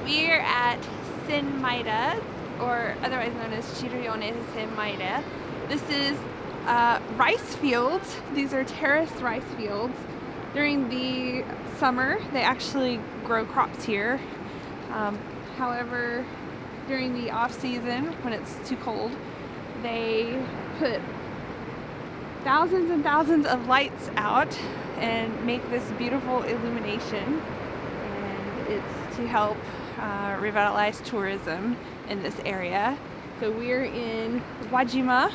We're at Senmaida, or otherwise known as Shirayone Senmaida. This is rice fields. These are terraced rice fields. During the summer, they actually grow crops here. However, during the off season, when it's too cold, they put thousands and thousands of lights out and make this beautiful illumination. And it's to help revitalize tourism in this area. So we're in Wajima.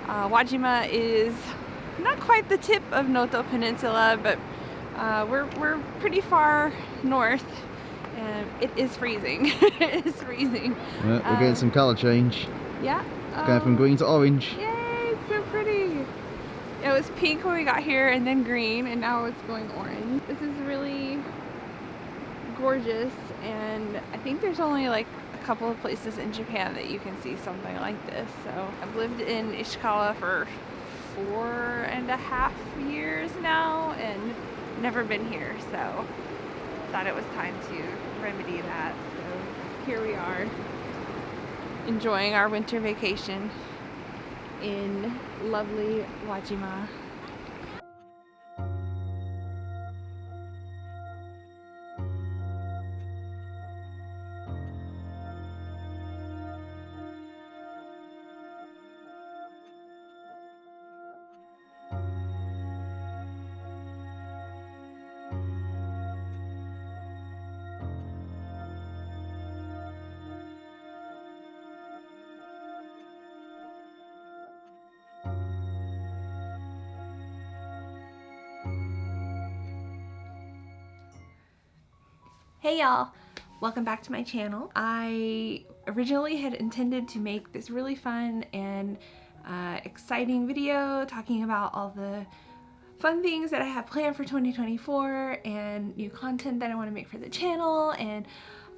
Wajima is not quite the tip of Noto Peninsula, but we're pretty far north, and it is freezing. It is freezing. We're getting some colour change. Yeah. Going from green to orange. Yay, it's so pretty. It was pink when we got here, and then green, and now it's going orange. This is really gorgeous, and I think there's only like a couple of places in Japan that you can see something like this. So I've lived in Ishikawa for 4.5 years now and never been here, so thought it was time to remedy that. So here we are, enjoying our winter vacation in lovely Wajima. Hey y'all, welcome back to my channel. I originally had intended to make this really fun and exciting video talking about all the fun things that I have planned for 2024 and new content that I want to make for the channel and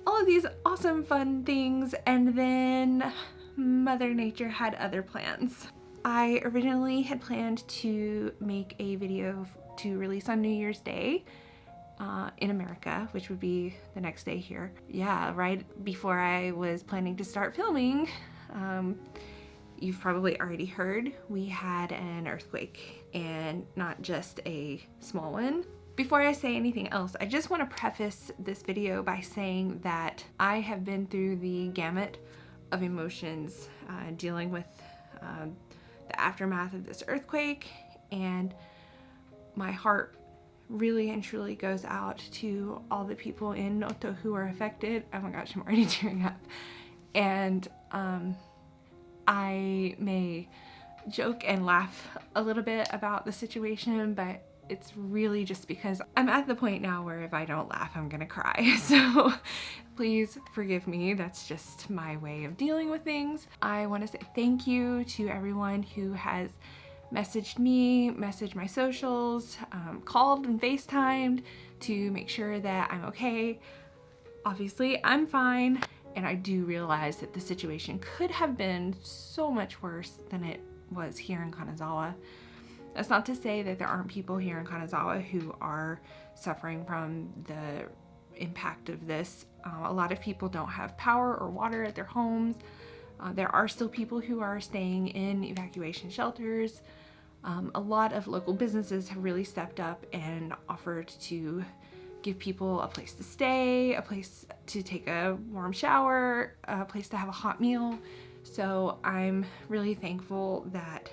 all of these awesome fun things, and then Mother Nature had other plans. I originally had planned to make a video to release on New Year's Day in America, which would be the next day here. Yeah, right before I was planning to start filming, you've probably already heard we had an earthquake, and not just a small one. Before I say anything else, I just want to preface this video by saying that I have been through the gamut of emotions dealing with the aftermath of this earthquake, and my heart really and truly goes out to all the people in Noto who are affected. Oh my gosh, I'm already tearing up. And I may joke and laugh a little bit about the situation, but it's really just because I'm at the point now where if I don't laugh, I'm gonna cry. So please forgive me. That's just my way of dealing with things. I want to say thank you to everyone who has messaged me, messaged my socials, called and FaceTimed to make sure that I'm okay. Obviously, I'm fine, and I do realize that the situation could have been so much worse than it was here in Kanazawa. That's not to say that there aren't people here in Kanazawa who are suffering from the impact of this. A lot of people don't have power or water at their homes. There are still people who are staying in evacuation shelters. A lot of local businesses have really stepped up and offered to give people a place to stay, a place to take a warm shower, a place to have a hot meal. So I'm really thankful that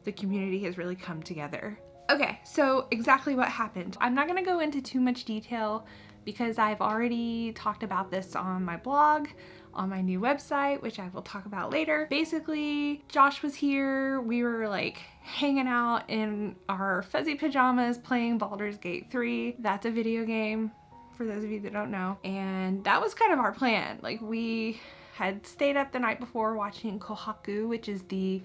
the community has really come together. Okay, so exactly what happened. I'm not gonna go into too much detail because I've already talked about this on my blog, on my new website, which I will talk about later. Basically, Josh was here. We were like hanging out in our fuzzy pajamas playing Baldur's Gate 3. That's a video game, for those of you that don't know. And that was kind of our plan. Like, we had stayed up the night before watching Kohaku, which is the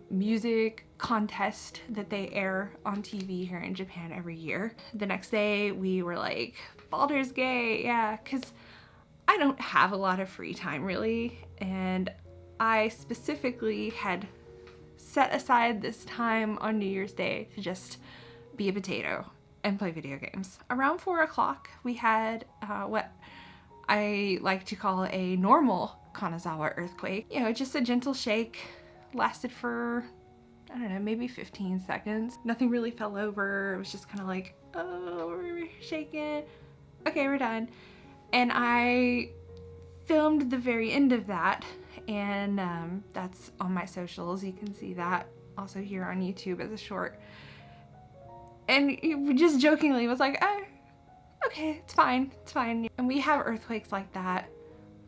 music contest that they air on TV here in Japan every year. The next day we were like, Baldur's Gate, yeah, because I don't have a lot of free time really, and I specifically had set aside this time on New Year's Day to just be a potato and play video games. Around 4 o'clock we had what I like to call a normal Kanazawa earthquake. You know, just a gentle shake, lasted for, I don't know, maybe 15 seconds. Nothing really fell over. It was just kind of like, oh, we're shaking. Okay, we're done. And I filmed the very end of that, and that's on my socials. You can see that also here on YouTube as a short. And he just jokingly was like, oh, okay, it's fine, it's fine. And we have earthquakes like that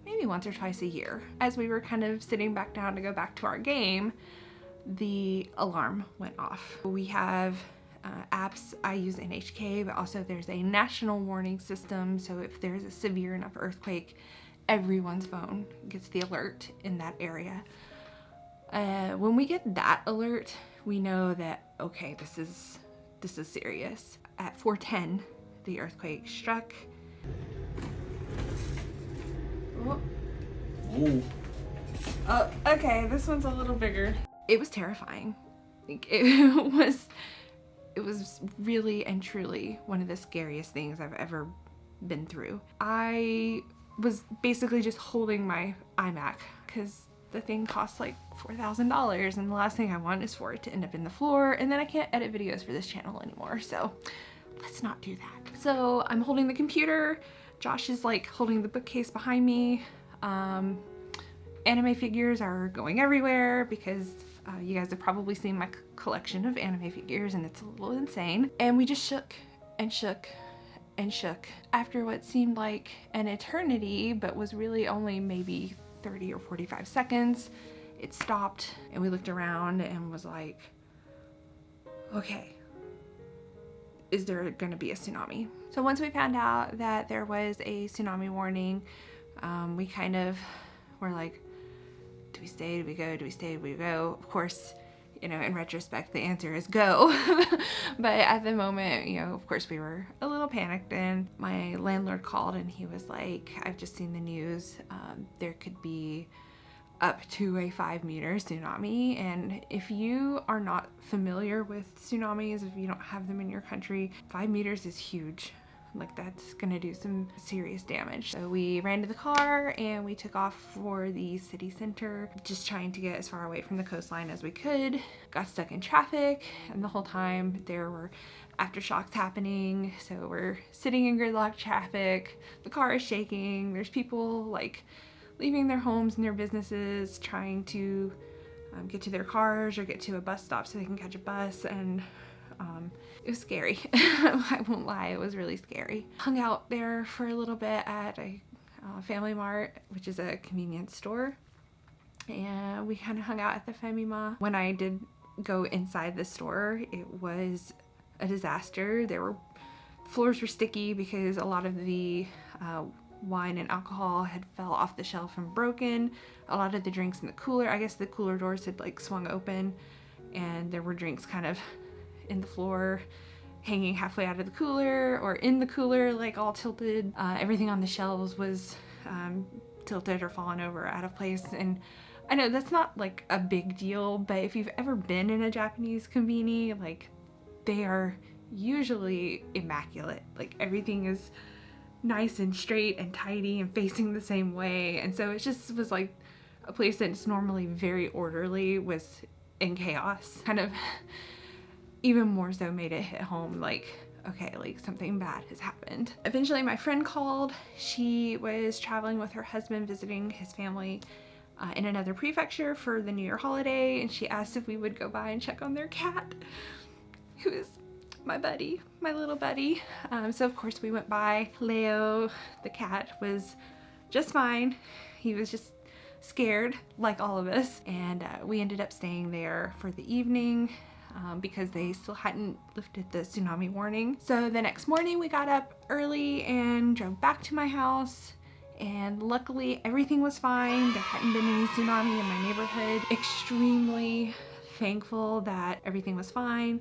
maybe once or twice a year. As we were kind of sitting back down to go back to our game, the alarm went off. We have apps. I use NHK, but also there's a national warning system. So if there's a severe enough earthquake, everyone's phone gets the alert in that area. When we get that alert, we know that, okay, this is serious. At 4:10, the earthquake struck. Oh, okay, this one's a little bigger. It was terrifying. It was really and truly one of the scariest things I've ever been through. I was basically just holding my iMac because the thing costs like $4,000, and the last thing I want is for it to end up in the floor, and then I can't edit videos for this channel anymore, so let's not do that. So I'm holding the computer. Josh is like holding the bookcase behind me. Anime figures are going everywhere because you guys have probably seen my collection of anime figures, and it's a little insane. And we just shook and shook and shook. After what seemed like an eternity, but was really only maybe 30 or 45 seconds, it stopped, and we looked around and was like, okay, is there gonna be a tsunami? So once we found out that there was a tsunami warning, we kind of were like, do we stay, do we go, do we stay, do we go? Of course, you know, in retrospect, the answer is go. But at the moment, you know, of course we were a little panicked, and my landlord called and he was like, I've just seen the news. There could be up to a 5-meter tsunami. And if you are not familiar with tsunamis, if you don't have them in your country, 5 meters is huge. Like, that's gonna do some serious damage. So we ran to the car and we took off for the city center, just trying to get as far away from the coastline as we could. Got stuck in traffic, and the whole time there were aftershocks happening. So we're sitting in gridlock traffic, the car is shaking, there's people like leaving their homes and their businesses, trying to get to their cars or get to a bus stop so they can catch a bus. And it was scary. I won't lie, it was really scary. Hung out there for a little bit at a Family Mart, which is a convenience store, and we kind of hung out at the Famima. When I did go inside the store, it was a disaster. Floors were sticky because a lot of the wine and alcohol had fell off the shelf and broken. A lot of the drinks in the cooler, I guess the cooler doors had like swung open, and there were drinks kind of in the floor, hanging halfway out of the cooler or in the cooler, like all tilted. Everything on the shelves was tilted or fallen over out of place. And I know that's not like a big deal, but if you've ever been in a Japanese konbini, like, they are usually immaculate. Like, everything is nice and straight and tidy and facing the same way. And so it just was like a place that's normally very orderly was in chaos. Kind of even more so made it hit home, like, okay, like something bad has happened. Eventually my friend called. She was traveling with her husband, visiting his family in another prefecture for the New Year holiday, and she asked if we would go by and check on their cat, who is my buddy, my little buddy. So of course we went by. Leo, the cat, was just fine. He was just scared like all of us, and we ended up staying there for the evening because they still hadn't lifted the tsunami warning. So the next morning we got up early and drove back to my house, and luckily everything was fine. There hadn't been any tsunami in my neighborhood. Extremely thankful that everything was fine.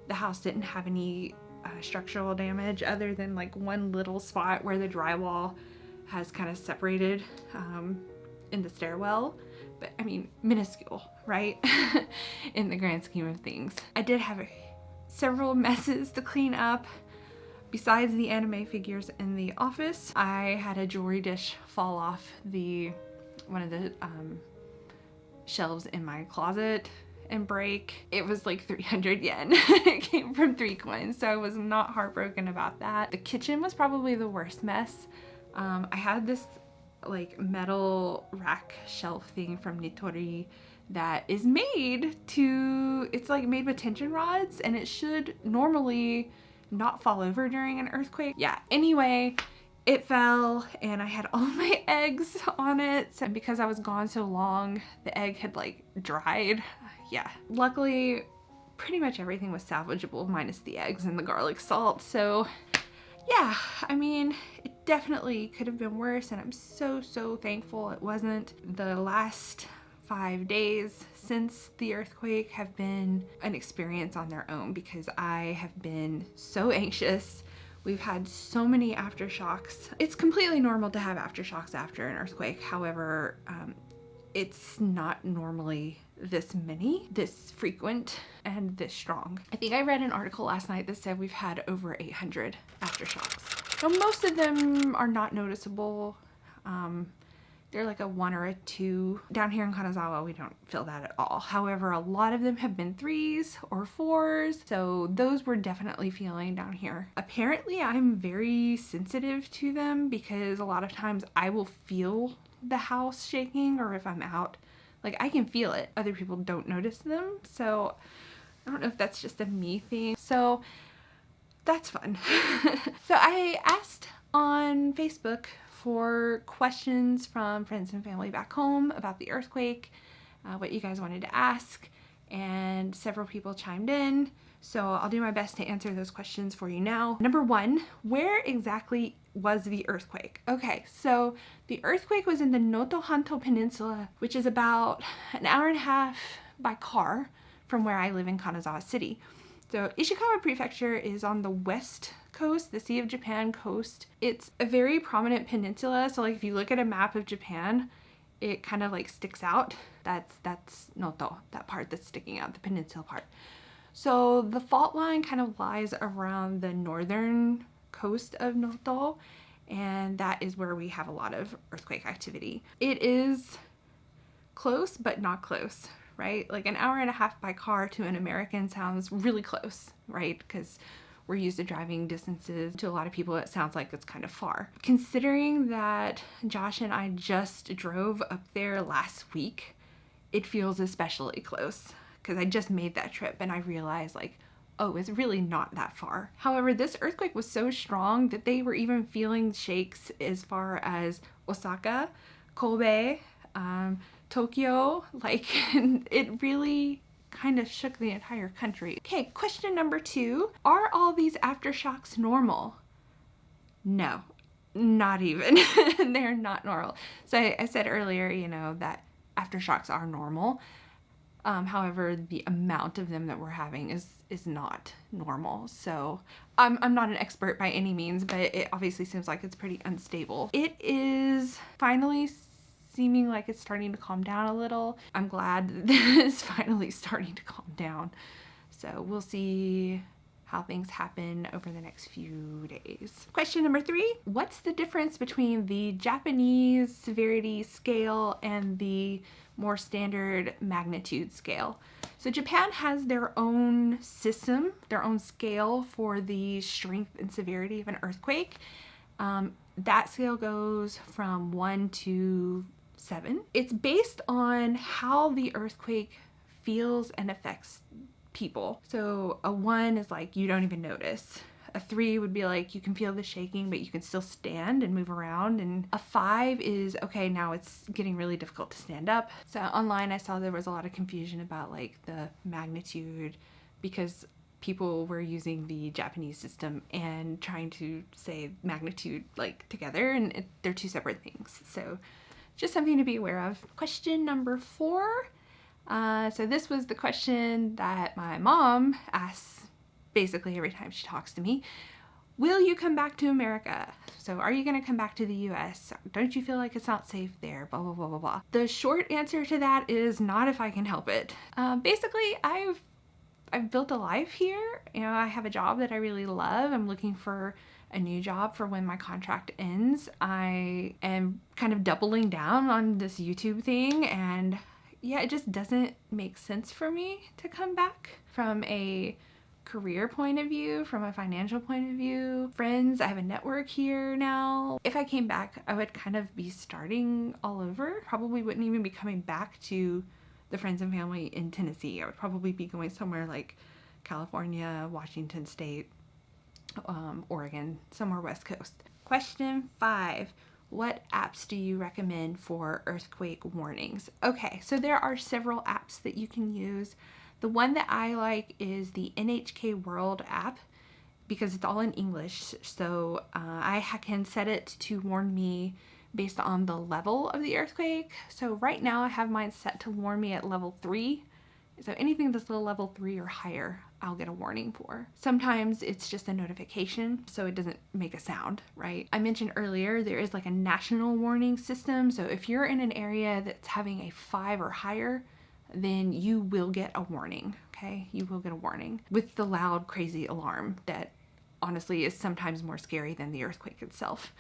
The house didn't have any structural damage other than like one little spot where the drywall has kind of separated in the stairwell. But I mean, minuscule, right? In the grand scheme of things. I did have several messes to clean up. Besides the anime figures in the office, I had a jewelry dish fall off one of the shelves in my closet and break. It was like 300 yen. It came from 3 coins, so I was not heartbroken about that. The kitchen was probably the worst mess. I had this like metal rack shelf thing from Nitori that is it's like made with tension rods, and it should normally not fall over during an earthquake. Yeah, anyway, it fell and I had all my eggs on it. And because I was gone so long, the egg had like dried. Yeah, luckily pretty much everything was salvageable minus the eggs and the garlic salt. So yeah, I mean, it definitely could have been worse, and I'm so thankful it wasn't. The last 5 days since the earthquake have been an experience on their own because I have been so anxious. We've had so many aftershocks. It's completely normal to have aftershocks after an earthquake. However, it's not normally this many, this frequent, and this strong. I think I read an article last night that said we've had over 800 aftershocks. Now, most of them are not noticeable. They're like a 1 or a 2. Down here in Kanazawa, we don't feel that at all. However, a lot of them have been 3s or 4s, so those we're definitely feeling down here. Apparently, I'm very sensitive to them because a lot of times I will feel the house shaking, or if I'm out, like I can feel it. Other people don't notice them, so I don't know if that's just a me thing. So that's fun. So I asked on Facebook for questions from friends and family back home about the earthquake, what you guys wanted to ask, and several people chimed in. So I'll do my best to answer those questions for you now. Number 1, where exactly was the earthquake? Okay, so the earthquake was in the Noto Hanto Peninsula, which is about an hour and a half by car from where I live in Kanazawa City. So Ishikawa Prefecture is on the west coast, the Sea of Japan coast. It's a very prominent peninsula, so like if you look at a map of Japan, it kind of like sticks out. That's Noto, that part that's sticking out, the peninsula part. So the fault line kind of lies around the northern coast of Noto, and that is where we have a lot of earthquake activity. It is close, but not close, right? Like an hour and a half by car to an American sounds really close, right? Because we're used to driving distances. To a lot of people, it sounds like it's kind of far. Considering that Josh and I just drove up there last week, it feels especially close because I just made that trip and I realized like, oh, it's really not that far. However, this earthquake was so strong that they were even feeling shakes as far as Osaka, Kobe, Tokyo. Like, it really kind of shook the entire country. Okay, question number 2. Are all these aftershocks normal? No, not even. They're not normal. So I said earlier, you know, that aftershocks are normal. However, the amount of them that we're having is not normal. So I'm not an expert by any means, but it obviously seems like it's pretty unstable. It is finally seeming like it's starting to calm down a little. I'm glad that it's finally starting to calm down. So we'll see how things happen over the next few days. Question number 3, what's the difference between the Japanese severity scale and the more standard magnitude scale? So Japan has their own system, their own scale for the strength and severity of an earthquake. That scale goes from 1 to 7. It's based on how the earthquake feels and affects people. So a 1 is like you don't even notice. A 3 would be like you can feel the shaking, but you can still stand and move around. And a 5 is, okay, now it's getting really difficult to stand up. So online I saw there was a lot of confusion about like the magnitude because people were using the Japanese system and trying to say magnitude like together, and they're 2 separate things. So just something to be aware of. Question number 4. So this was the question that my mom asks basically every time she talks to me. Will you come back to America? So are you going to come back to the US? Don't you feel like it's not safe there? Blah, blah, blah, blah, blah. The short answer to that is not if I can help it. Basically, I've I've built a life here. You know, I have a job that I really love. I'm looking for a new job for when my contract ends. I am kind of doubling down on this YouTube thing, and yeah, it just doesn't make sense for me to come back from a career point of view, from a financial point of view. Friends, I have a network here now. If I came back, I would kind of be starting all over. Probably wouldn't even be coming back to the friends and family in Tennessee. I would probably be going somewhere like California, Washington State, Oregon, somewhere West Coast. Question 5. What apps do you recommend for earthquake warnings? Okay, so there are several apps that you can use. The one that I like is the NHK World app because it's all in English. So I can set it to warn me based on the level of the earthquake. So right now I have mine set to warn me at level 3. So anything that's a level 3 or higher, I'll get a warning for. Sometimes it's just a notification, so it doesn't make a sound, right? I mentioned earlier, there is like a national warning system. So if you're in an area that's having a 5 or higher, then you will get a warning, okay? You will get a warning with the loud, crazy alarm that honestly is sometimes more scary than the earthquake itself.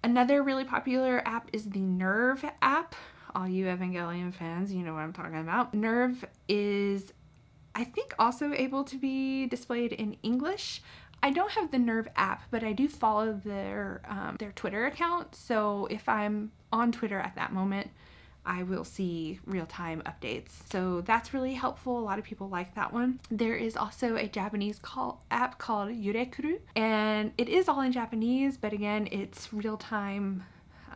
Another really popular app is the NERV app. All you Evangelion fans, you know what I'm talking about. NERV is, I think, also able to be displayed in English. I don't have the NERV app, but I do follow their Twitter account. So if I'm on Twitter at that moment, I will see real-time updates. So that's really helpful. A lot of people like that one. There is also a Japanese app called Yurekuru, and it is all in Japanese, but again, it's real-time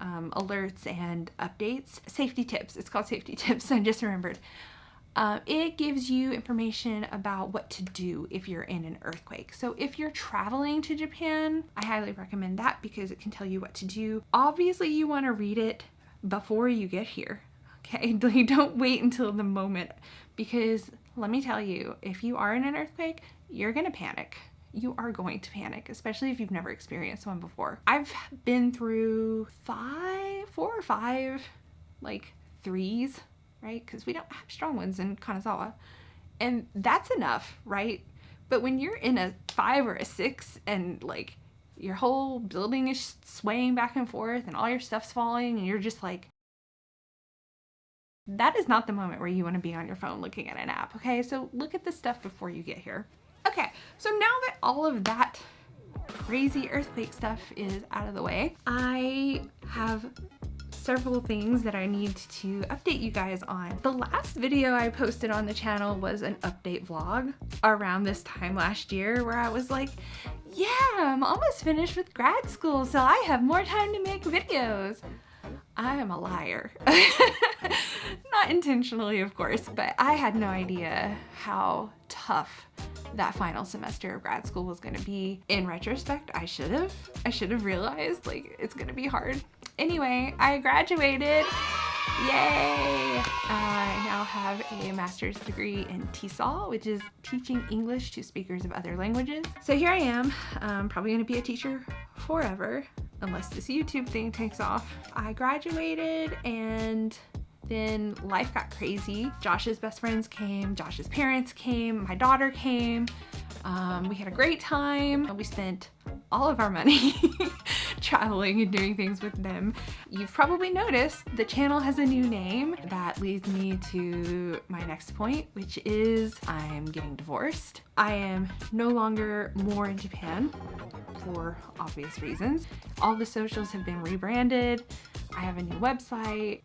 alerts and updates. Safety tips. It's called Safety Tips. I just remembered. It gives you information about what to do if you're in an earthquake. So if you're traveling to Japan, I highly recommend that because it can tell you what to do. Obviously, you want to read it before you get here. Okay, don't wait until the moment, because let me tell you, if you are in an earthquake, you're gonna panic. You are going to panic, especially if you've never experienced one before. I've been through 4 or 5 like 3s, right? Because we don't have strong ones in Kanazawa, and that's enough, right? But when you're in a 5 or a 6 and like your whole building is swaying back and forth and all your stuff's falling and you're just like, that is not the moment where you want to be on your phone looking at an app, okay? So look at this stuff before you get here. Okay, so now that all of that crazy earthquake stuff is out of the way, I have several things that I need to update you guys on. The last video I posted on the channel was an update vlog around this time last year where I was like, yeah, I'm almost finished with grad school, so I have more time to make videos. I am a liar. Not intentionally, of course, but I had no idea how tough that final semester of grad school was gonna be. In retrospect, I should have realized like it's gonna be hard. Anyway, I graduated. Yay! I now have a master's degree in TESOL, which is teaching English to speakers of other languages. So here I am, probably gonna be a teacher forever, unless this YouTube thing takes off. I graduated and then life got crazy. Josh's best friends came, Josh's parents came, my daughter came. We had a great time. We spent all of our money traveling and doing things with them. You've probably noticed the channel has a new name. That leads me to my next point, which is I'm getting divorced. I am no longer more in Japan for obvious reasons. All the socials have been rebranded. I have a new website.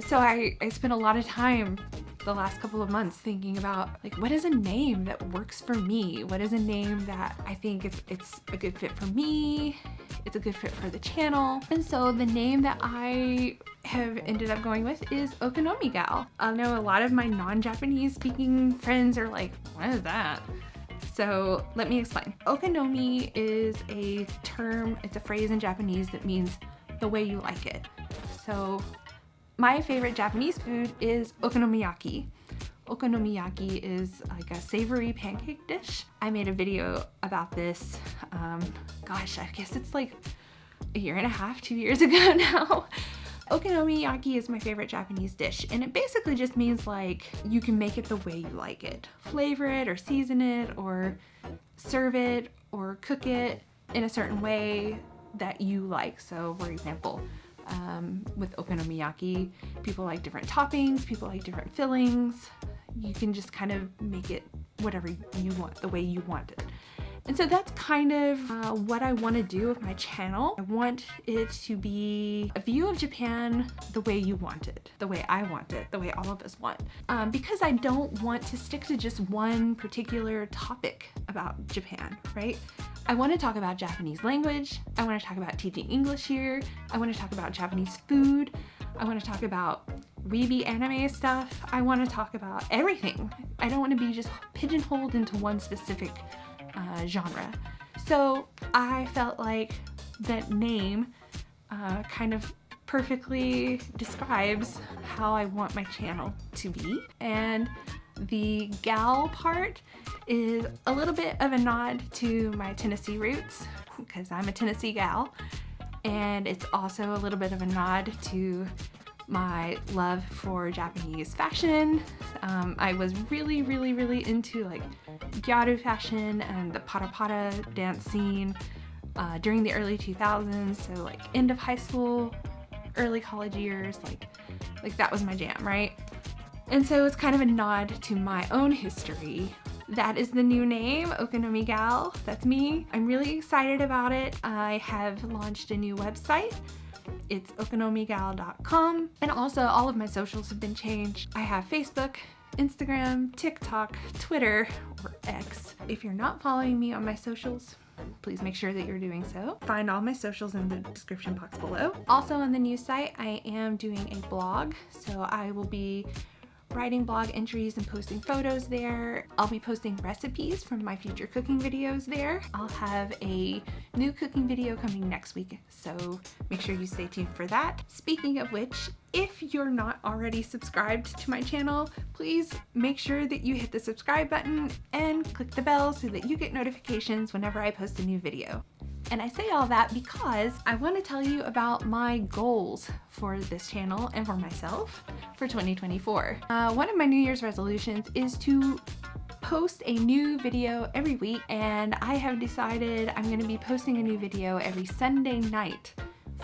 So I spent a lot of time the last couple of months thinking about like, what is a name that works for me? What is a name that I think it's a good fit for me? It's a good fit for the channel. And so the name that I have ended up going with is Okonomi Gal. I know a lot of my non-Japanese speaking friends are like, what is that? So let me explain. Okonomi is a term, it's a phrase in Japanese that means the way you like it. So my favorite Japanese food is okonomiyaki. Okonomiyaki is like a savory pancake dish. I made a video about this, gosh, I guess it's like a year and a half, 2 years ago now. Okonomiyaki is my favorite Japanese dish, and it basically just means like you can make it the way you like it. Flavor it or season it or serve it or cook it in a certain way that you like. So for example, with okonomiyaki, people like different toppings, people like different fillings. You can just kind of make it whatever you want, the way you want it. And so that's kind of what I want to do with my channel. I want it to be a view of Japan the way you want it, the way I want it, the way all of us want. Because I don't want to stick to just one particular topic about Japan, right? I want to talk about Japanese language. I want to talk about teaching English here. I want to talk about Japanese food. I want to talk about weeby anime stuff. I want to talk about everything. I don't want to be just pigeonholed into one specific genre. So I felt like that name kind of perfectly describes how I want my channel to be. And the gal part is a little bit of a nod to my Tennessee roots, because I'm a Tennessee gal. And it's also a little bit of a nod to my love for Japanese fashion. I was really into like gyaru fashion and the pata dance scene during the early 2000s. So like end of high school, early college years, like that was my jam, right? And so it's kind of a nod to my own history. That is the new name, Okonomi Gal. That's me. I'm really excited about it. I have launched a new website. It's okonomigal.com. And also all of my socials have been changed. I have Facebook, Instagram, TikTok, Twitter, or X. If you're not following me on my socials, please make sure that you're doing so. Find all my socials in the description box below. Also on the new site, I am doing a blog. So I will be writing blog entries and posting photos there. I'll be posting recipes from my future cooking videos there. I'll have a new cooking video coming next week, so make sure you stay tuned for that. Speaking of which, if you're not already subscribed to my channel, please make sure that you hit the subscribe button and click the bell so that you get notifications whenever I post a new video. And I say all that because I want to tell you about my goals for this channel and for myself for 2024. One of my New Year's resolutions is to post a new video every week, and I have decided I'm going to be posting a new video every Sunday night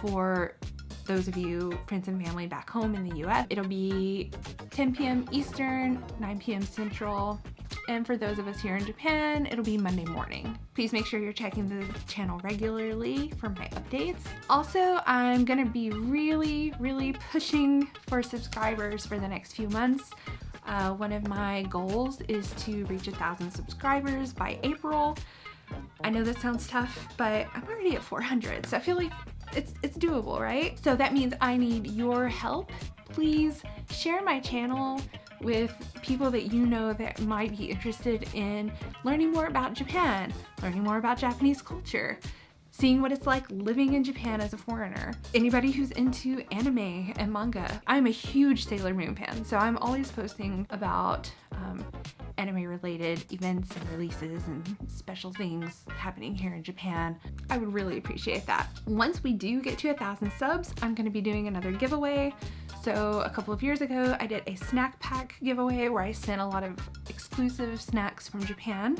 for those of you friends and family back home in the US. It'll be 10 p.m. Eastern, 9 p.m. Central. And for those of us here in Japan, it'll be Monday morning. Please make sure you're checking the channel regularly for my updates. Also, I'm gonna be really pushing for subscribers for the next few months. One of my goals is to reach 1,000 subscribers by April. I know that sounds tough, but I'm already at 400, so I feel like it's doable, right? So that means I need your help. Please share my channel with people that you know that might be interested in learning more about Japan, learning more about Japanese culture, seeing what it's like living in Japan as a foreigner. Anybody who's into anime and manga. I'm a huge Sailor Moon fan, so I'm always posting about anime related events and releases and special things happening here in Japan. I would really appreciate that. Once we do get to 1,000 subs, I'm going to be doing another giveaway. So a couple of years ago, I did a snack pack giveaway where I sent a lot of exclusive snacks from Japan.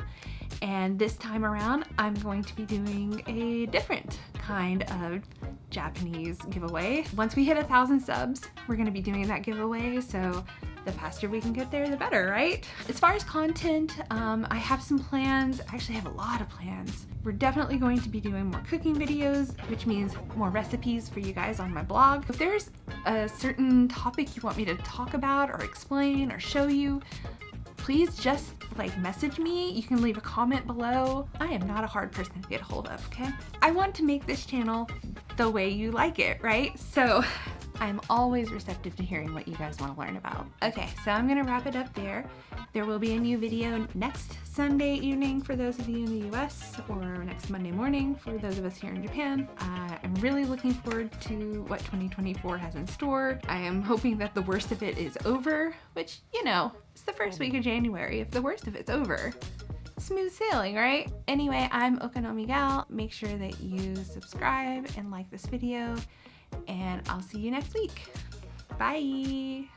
And this time around, I'm going to be doing a different kind of Japanese giveaway. Once we hit 1,000 subs, we're going to be doing that giveaway. So the faster we can get there, the better, right? As far as content, I have some plans. I actually have a lot of plans. We're definitely going to be doing more cooking videos, which means more recipes for you guys on my blog. If there's a certain topic you want me to talk about or explain or show you, please just message me. You can leave a comment below. I am not a hard person to get a hold of, okay? I want to make this channel the way you like it, right? So I'm always receptive to hearing what you guys want to learn about. Okay, so I'm gonna wrap it up there. There will be a new video next Sunday evening for those of you in the US, or next Monday morning for those of us here in Japan. I'm really looking forward to what 2024 has in store. I am hoping that the worst of it is over, which, you know, it's the first week of January. If the worst of it's over, smooth sailing, right? Anyway, I'm Okonomi Gal. Make sure that you subscribe and like this video. and I'll see you next week. Bye.